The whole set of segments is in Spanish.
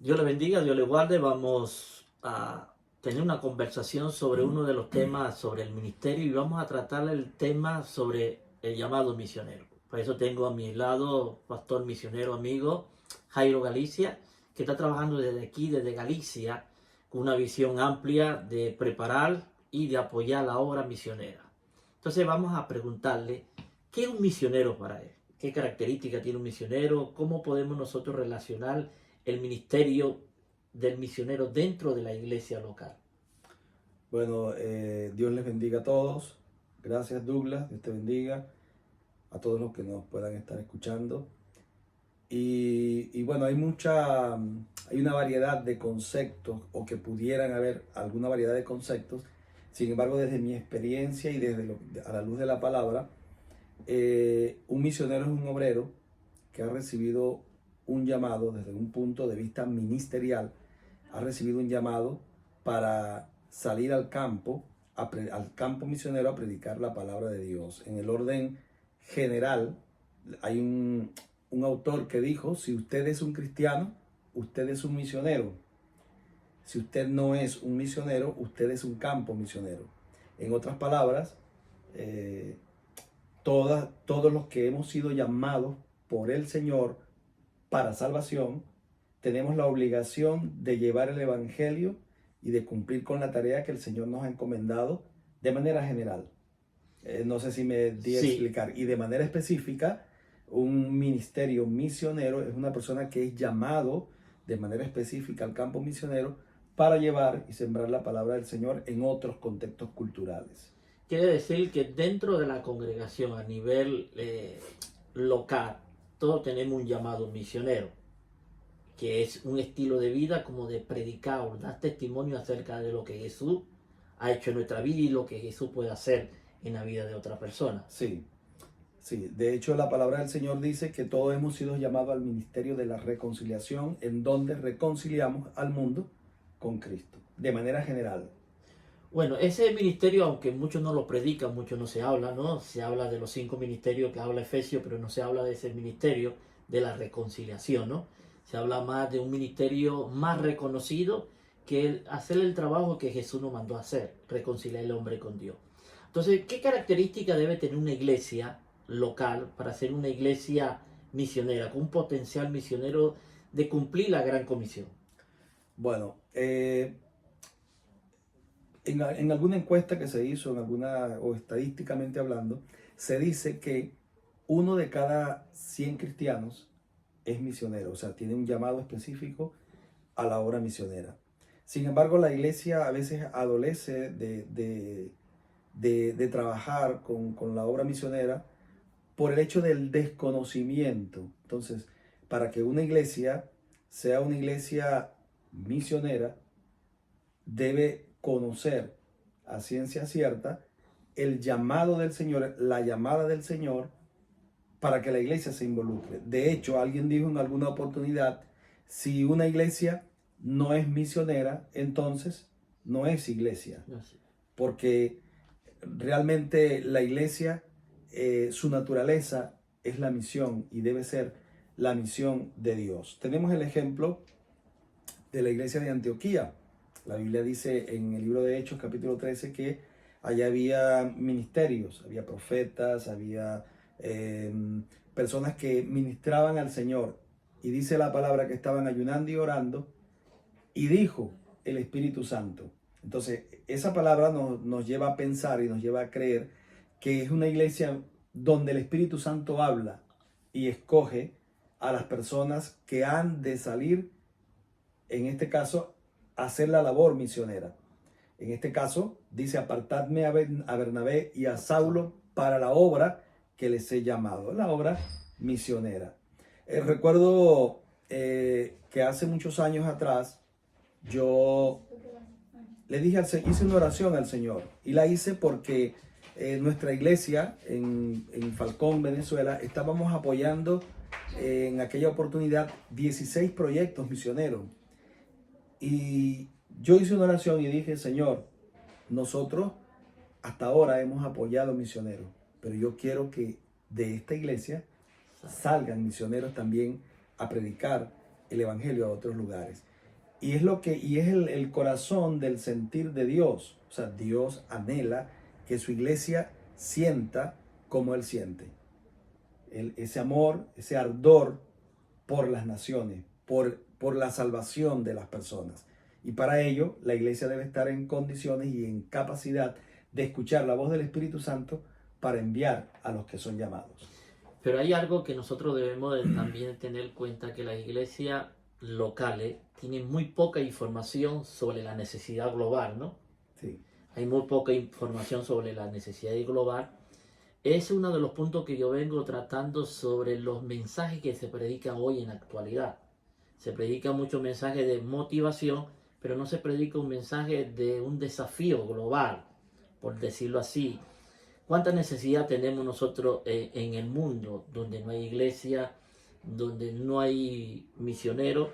Dios le bendiga, Dios le guarde. Vamos a tener una conversación sobre uno de los temas sobre el ministerio y vamos a tratar el tema sobre el llamado misionero. Por eso tengo a mi lado pastor misionero amigo Jairo Galicia, que está trabajando desde aquí, desde Galicia, con una visión amplia de preparar y de apoyar la obra misionera. Entonces vamos a preguntarle, ¿qué es un misionero para él? ¿Qué características tiene un misionero? ¿Cómo podemos nosotros relacionar el ministerio del misionero dentro de la iglesia local? Bueno, Dios les bendiga a todos. Gracias, Douglas. Dios te bendiga a todos los que nos puedan estar escuchando. Y bueno, hay una variedad de conceptos o que pudieran haber alguna variedad de conceptos. Sin embargo, desde mi experiencia y a la luz de la palabra, un misionero es un obrero que ha recibido un llamado desde un punto de vista ministerial, ha recibido un llamado para salir al campo misionero a predicar la palabra de Dios. En el orden general, hay un autor que dijo, si usted es un cristiano, usted es un misionero. Si usted no es un misionero, usted es un campo misionero. En otras palabras, eh, todos los que hemos sido llamados por el Señor para salvación, tenemos la obligación de llevar el Evangelio y de cumplir con la tarea que el Señor nos ha encomendado de manera general. No sé si me di a Sí, explicar. Y de manera específica, un ministerio misionero es una persona que es llamado de manera específica al campo misionero para llevar y sembrar la palabra del Señor en otros contextos culturales. quiere decir que dentro de la congregación a nivel local, todos tenemos un llamado misionero, que es un estilo de vida como de predicar, dar testimonio acerca de lo que Jesús ha hecho en nuestra vida y lo que Jesús puede hacer en la vida de otra persona. Sí, sí. De hecho, la palabra del Señor dice que todos hemos sido llamados al ministerio de la reconciliación, en donde reconciliamos al mundo con Cristo, de manera general. Bueno, ese ministerio, aunque muchos no lo predican, mucho no se habla, ¿no? Se habla de los 5 ministerios que habla Efesios, pero no se habla de ese ministerio de la reconciliación, ¿no? Se habla más de un ministerio más reconocido que hacer el trabajo que Jesús nos mandó a hacer, reconciliar el hombre con Dios. Entonces, ¿qué característica debe tener una iglesia local para ser una iglesia misionera, con un potencial misionero de cumplir la gran comisión? Bueno, en alguna encuesta que se hizo, o estadísticamente hablando, se dice que uno de cada 100 cristianos es misionero, o sea, tiene un llamado específico a la obra misionera. Sin embargo, la iglesia a veces adolece de trabajar con la obra misionera por el hecho del desconocimiento. Entonces, para que una iglesia sea una iglesia misionera, debe conocer a ciencia cierta el llamado del Señor, la llamada del Señor, para que la iglesia se involucre. De hecho, alguien dijo en alguna oportunidad, si una iglesia no es misionera, entonces no es iglesia, porque realmente la iglesia, su naturaleza es la misión y debe ser la misión de Dios. Tenemos el ejemplo de la iglesia de Antioquía. La Biblia dice en el libro de Hechos, capítulo 13, que allá había ministerios, había profetas, había personas que ministraban al Señor. Y dice la palabra que estaban ayunando y orando, y dijo el Espíritu Santo. Entonces, esa palabra nos lleva a pensar y nos lleva a creer que es una iglesia donde el Espíritu Santo habla y escoge a las personas que han de salir, en este caso, a hacer la labor misionera. En este caso, dice, apartadme a Bernabé y a Saulo para la obra que les he llamado, la obra misionera. Recuerdo que hace muchos años atrás, yo le dije, hice una oración al Señor, y la hice porque nuestra iglesia en Falcón, Venezuela, estábamos apoyando en aquella oportunidad 16 proyectos misioneros. Y yo hice una oración y dije, Señor, nosotros hasta ahora hemos apoyado misioneros, pero yo quiero que de esta iglesia salgan misioneros también a predicar el evangelio a otros lugares. y es el corazón del sentir de Dios. O sea, Dios anhela que su iglesia sienta como Él siente. Ese amor, ese ardor por las naciones, por la salvación de las personas. Y para ello, la iglesia debe estar en condiciones y en capacidad de escuchar la voz del Espíritu Santo para enviar a los que son llamados. Pero hay algo que nosotros debemos también tener en cuenta, que las iglesias locales tienen muy poca información sobre la necesidad global, ¿no? Sí. Hay muy poca información sobre la necesidad global. Es uno de los puntos que yo vengo tratando sobre los mensajes que se predican hoy en la actualidad. Se predica mucho mensaje de motivación, pero no se predica un mensaje de un desafío global, por decirlo así. ¿Cuánta necesidad tenemos nosotros en el mundo donde no hay iglesia, donde no hay misioneros?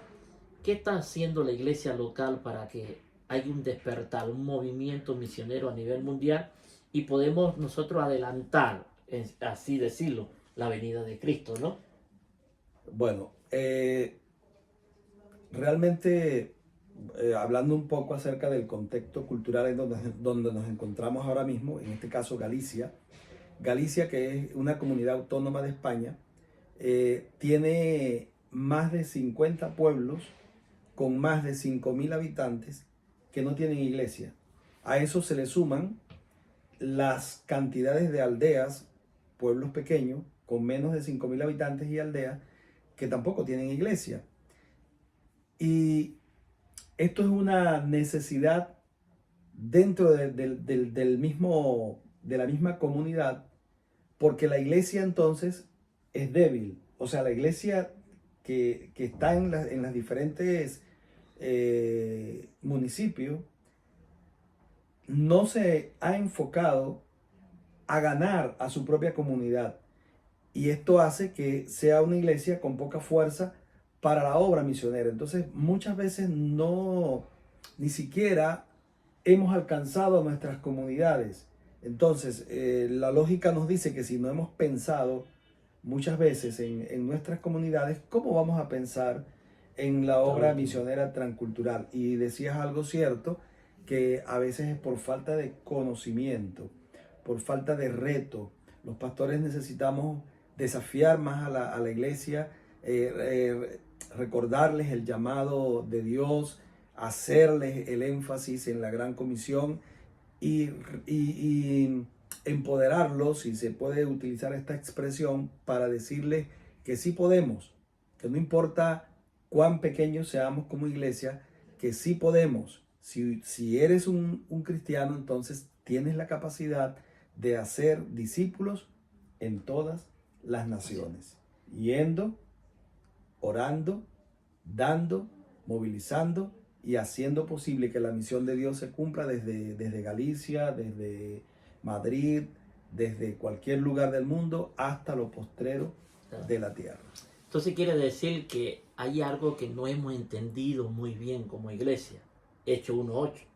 ¿Qué está haciendo la iglesia local para que haya un despertar, un movimiento misionero a nivel mundial y podemos nosotros adelantar, así decirlo, la venida de Cristo, ¿no? Bueno, realmente hablando un poco acerca del contexto cultural en donde nos encontramos ahora mismo, en este caso Galicia. Galicia, que es una comunidad autónoma de España, tiene más de 50 pueblos con más de 5.000 habitantes que no tienen iglesia. A eso se le suman las cantidades de aldeas, pueblos pequeños, con menos de 5.000 habitantes y aldeas, que tampoco tienen iglesia. Y esto es una necesidad dentro del mismo, de la misma comunidad, porque la iglesia entonces es débil. O sea, la iglesia que está en las diferentes municipios no se ha enfocado a ganar a su propia comunidad. Y esto hace que sea una iglesia con poca fuerza para la obra misionera. Entonces, muchas veces ni siquiera hemos alcanzado a nuestras comunidades. Entonces, la lógica nos dice que si no hemos pensado muchas veces en nuestras comunidades, ¿cómo vamos a pensar en la obra misionera transcultural? Y decías algo cierto, que a veces es por falta de conocimiento, por falta de reto. Los pastores necesitamos desafiar más a la iglesia, recordarles el llamado de Dios, hacerles el énfasis en la gran comisión y empoderarlos, si se puede utilizar esta expresión, para decirles que sí podemos, que no importa cuán pequeños seamos como iglesia, que sí podemos. Si eres un cristiano, entonces tienes la capacidad de hacer discípulos en todas las naciones, yendo, orando, dando, movilizando y haciendo posible que la misión de Dios se cumpla desde Galicia, desde Madrid, desde cualquier lugar del mundo hasta lo postrero de la tierra. Entonces quiere decir que hay algo que no hemos entendido muy bien como iglesia. Hechos 1:8.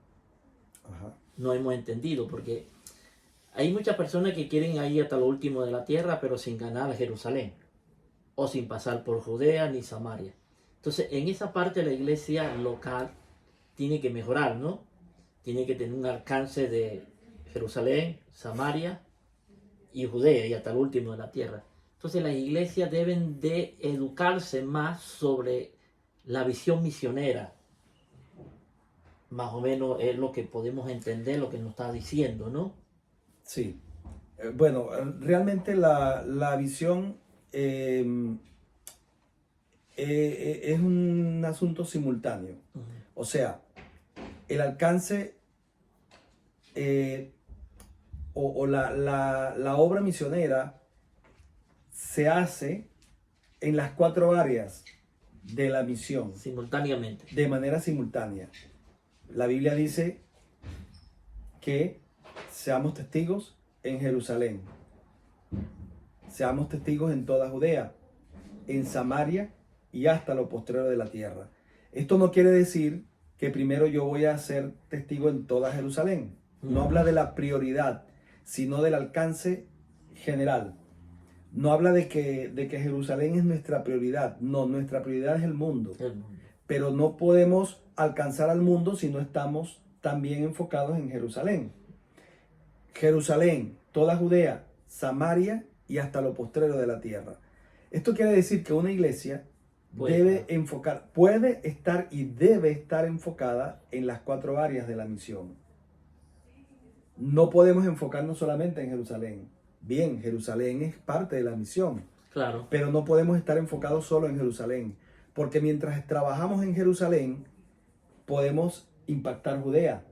No hemos entendido, porque hay muchas personas que quieren ir hasta lo último de la tierra, pero sin ganar a Jerusalén, o sin pasar por Judea ni Samaria. Entonces, en esa parte la iglesia local tiene que mejorar, ¿no? Tiene que tener un alcance de Jerusalén, Samaria y Judea, y hasta el último de la tierra. Entonces, las iglesias deben de educarse más sobre la visión misionera. Más o menos es lo que podemos entender, lo que nos está diciendo, ¿no? Sí. Bueno, realmente la visión es un asunto simultáneo. O sea, el alcance o la obra misionera se hace en las 4 áreas de la misión. Simultáneamente. De manera simultánea. La Biblia dice que seamos testigos en Jerusalén, seamos testigos en toda Judea, en Samaria y hasta lo postrero de la tierra. Esto no quiere decir que primero yo voy a ser testigo en toda Jerusalén. No habla de la prioridad, sino del alcance general. No habla de que Jerusalén es nuestra prioridad. No, nuestra prioridad es el mundo. pero no podemos alcanzar al mundo si no estamos también enfocados en Jerusalén. Jerusalén, toda Judea, Samaria y hasta lo postrero de la tierra. Esto quiere decir que una iglesia puede estar y debe estar enfocada en las 4 áreas de la misión. No podemos enfocarnos solamente en Jerusalén. Bien, Jerusalén es parte de la misión. Claro. Pero no podemos estar enfocados solo en Jerusalén. Porque mientras trabajamos en Jerusalén, podemos impactar Judea.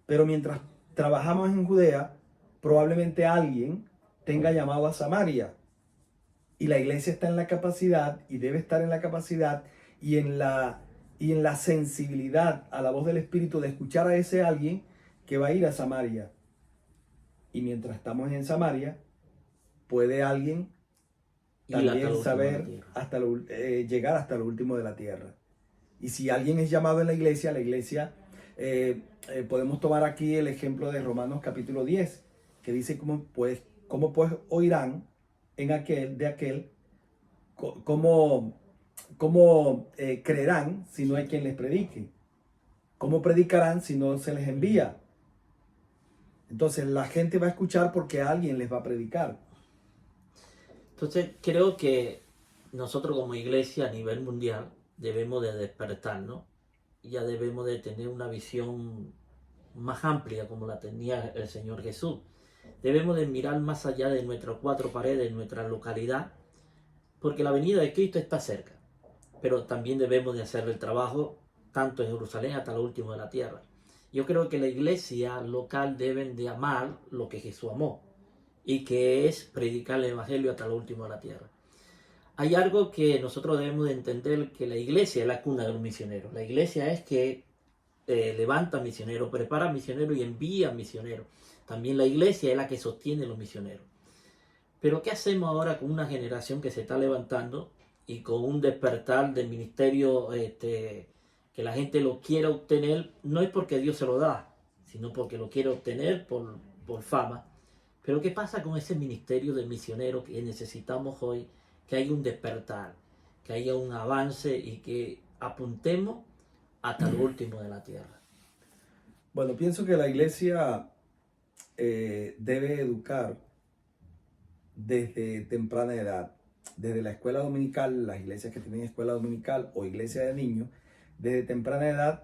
Pero mientras trabajamos en Judea, probablemente alguien tenga llamado a Samaria. Y la iglesia está en la capacidad y debe estar en la capacidad y en la sensibilidad a la voz del Espíritu de escuchar a ese alguien que va a ir a Samaria. Y mientras estamos en Samaria, puede alguien también saber llegar hasta lo último de la tierra. Y si alguien es llamado en la iglesia podemos tomar aquí el ejemplo de Romanos capítulo 10, que dice cómo pues oirán cómo creerán si no hay quien les predique, cómo predicarán si no se les envía. Entonces la gente va a escuchar porque alguien les va a predicar. Entonces creo que nosotros como iglesia a nivel mundial debemos de despertarnos, ya debemos de tener una visión más amplia como la tenía el Señor Jesús. Debemos de mirar más allá de nuestras 4 paredes, nuestra localidad, porque la venida de Cristo está cerca. Pero también debemos de hacer el trabajo tanto en Jerusalén hasta lo último de la tierra. Yo creo que la iglesia local deben de amar lo que Jesús amó, y que es predicar el evangelio hasta lo último de la tierra. Hay algo que nosotros debemos de entender, que la iglesia es la cuna de los misioneros. La iglesia es que levanta misioneros, prepara misioneros y envía misioneros. También la iglesia es la que sostiene los misioneros. Pero ¿qué hacemos ahora con una generación que se está levantando y con un despertar del ministerio que la gente lo quiere obtener? No es porque Dios se lo da, sino porque lo quiere obtener por fama. Pero ¿qué pasa con ese ministerio de misioneros que necesitamos hoy? Que haya un despertar, que haya un avance y que apuntemos hasta lo último de la tierra. Bueno, pienso que la iglesia debe educar desde temprana edad, desde la escuela dominical, las iglesias que tienen escuela dominical o iglesia de niños, desde temprana edad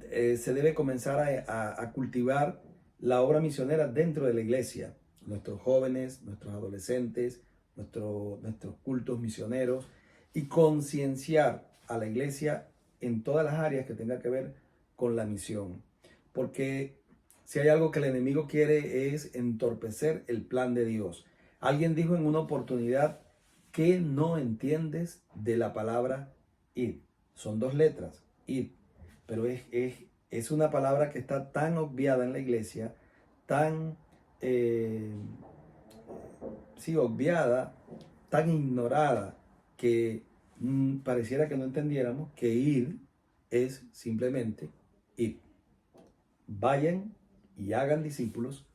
se debe comenzar a cultivar la obra misionera dentro de la iglesia. Nuestros jóvenes, nuestros adolescentes, nuestros cultos misioneros, y concienciar a la iglesia en todas las áreas que tenga que ver con la misión. Porque si hay algo que el enemigo quiere es entorpecer el plan de Dios. Alguien dijo en una oportunidad: ¿qué no entiendes de la palabra id? Son 2 letras, id, pero es una palabra que está tan obviada en la iglesia, tan obviada, tan ignorada, que pareciera que no entendiéramos que ir es simplemente ir. Vayan y hagan discípulos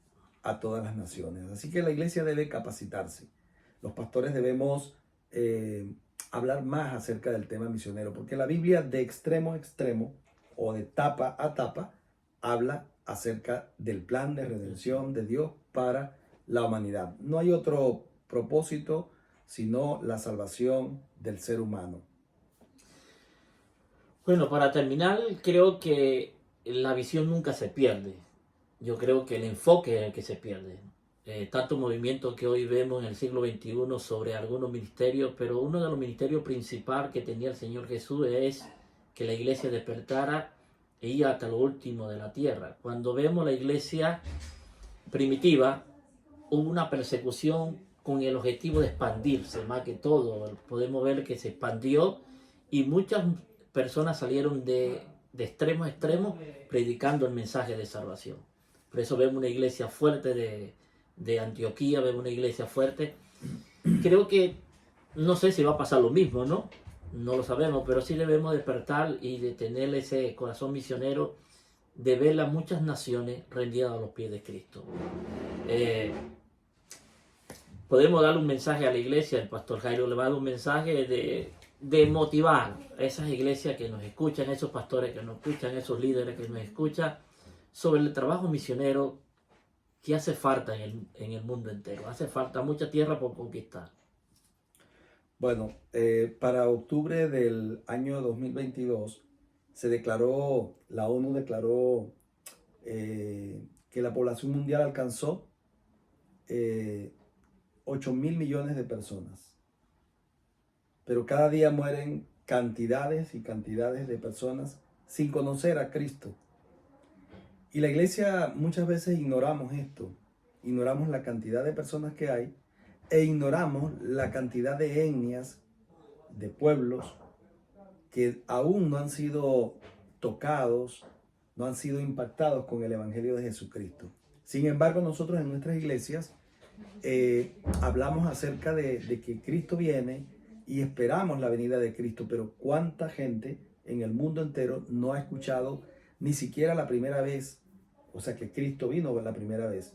a todas las naciones. Así que la iglesia debe capacitarse. Los pastores debemos hablar más acerca del tema misionero, porque la Biblia de extremo a extremo o de tapa a tapa habla acerca del plan de redención de Dios para la humanidad. No hay otro propósito sino la salvación del ser humano. Bueno, para terminar, creo que la visión nunca se pierde. Yo creo que el enfoque es el que se pierde. Tanto movimiento que hoy vemos en el siglo XXI sobre algunos ministerios, pero uno de los ministerios principales que tenía el Señor Jesús es que la iglesia despertara e iba hasta lo último de la tierra. Cuando vemos la iglesia primitiva, hubo una persecución con el objetivo de expandirse, más que todo. Podemos ver que se expandió y muchas personas salieron de extremo a extremo predicando el mensaje de salvación. Por eso vemos una iglesia fuerte de Antioquía, vemos una iglesia fuerte. Creo que, no sé si va a pasar lo mismo, ¿no? No lo sabemos, pero sí debemos despertar y de tener ese corazón misionero de ver a muchas naciones rendidas a los pies de Cristo. Podemos darle un mensaje a la iglesia, el pastor Jairo le va a dar un mensaje de de motivar a esas iglesias que nos escuchan, esos pastores que nos escuchan, esos líderes que nos escuchan, sobre el trabajo misionero que hace falta en el mundo entero. Hace falta mucha tierra por conquistar. Bueno, para octubre del año 2022 la ONU declaró que la población mundial alcanzó 8.000 millones de personas. Pero cada día mueren cantidades y cantidades de personas sin conocer a Cristo. Y la iglesia muchas veces ignoramos esto, ignoramos la cantidad de personas que hay e ignoramos la cantidad de etnias, de pueblos que aún no han sido tocados, no han sido impactados con el Evangelio de Jesucristo. Sin embargo, nosotros en nuestras iglesias hablamos acerca de que Cristo viene y esperamos la venida de Cristo, pero ¿cuánta gente en el mundo entero no ha escuchado ni siquiera la primera vez? O sea, que Cristo vino la primera vez.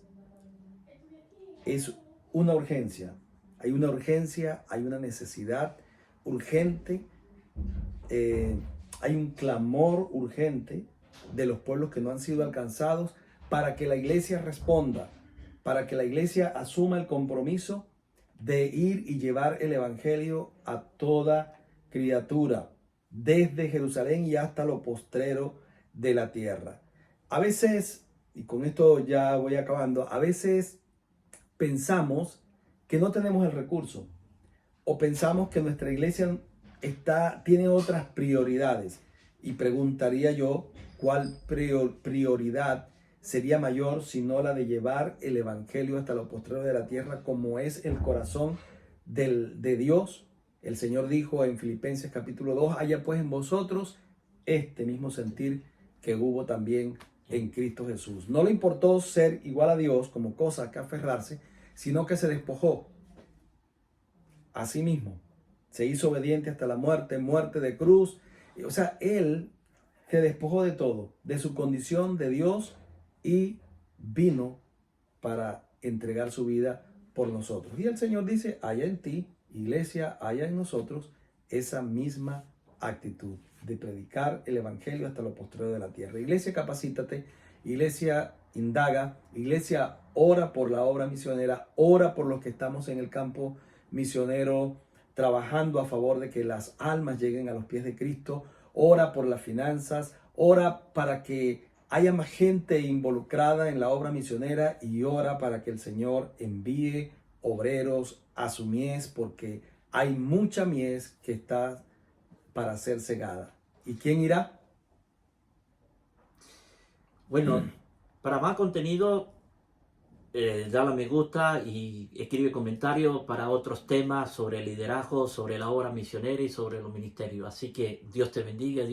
Es una urgencia. Hay una urgencia, hay una necesidad urgente, hay un clamor urgente de los pueblos que no han sido alcanzados para que la iglesia responda, para que la iglesia asuma el compromiso de ir y llevar el evangelio a toda criatura, desde Jerusalén y hasta lo postrero de la tierra. A veces, y con esto ya voy acabando, a veces pensamos que no tenemos el recurso o pensamos que nuestra iglesia tiene otras prioridades. Y preguntaría yo, ¿cuál prioridad sería mayor si no la de llevar el evangelio hasta lo postrero de la tierra, como es el corazón de Dios? El Señor dijo en Filipenses capítulo 2, haya pues en vosotros este mismo sentir que hubo también en Cristo Jesús. No le importó ser igual a Dios como cosa que aferrarse, sino que se despojó a sí mismo. Se hizo obediente hasta la muerte, muerte de cruz. O sea, Él se despojó de todo, de su condición de Dios, y vino para entregar su vida por nosotros. Y el Señor dice, haya en ti, iglesia, haya en nosotros esa misma actitud de predicar el evangelio hasta lo postrero de la tierra. Iglesia, capacítate. Iglesia, indaga. Iglesia, ora por la obra misionera. Ora por los que estamos en el campo misionero trabajando a favor de que las almas lleguen a los pies de Cristo. Ora por las finanzas. Ora para que haya más gente involucrada en la obra misionera, y ora para que el Señor envíe obreros a su mies, porque hay mucha mies que está para ser cegada. ¿Y quién irá? Bueno, para más contenido, dale a me gusta y escribe comentarios para otros temas sobre liderazgo, sobre la obra misionera y sobre los ministerios. Así que Dios te bendiga.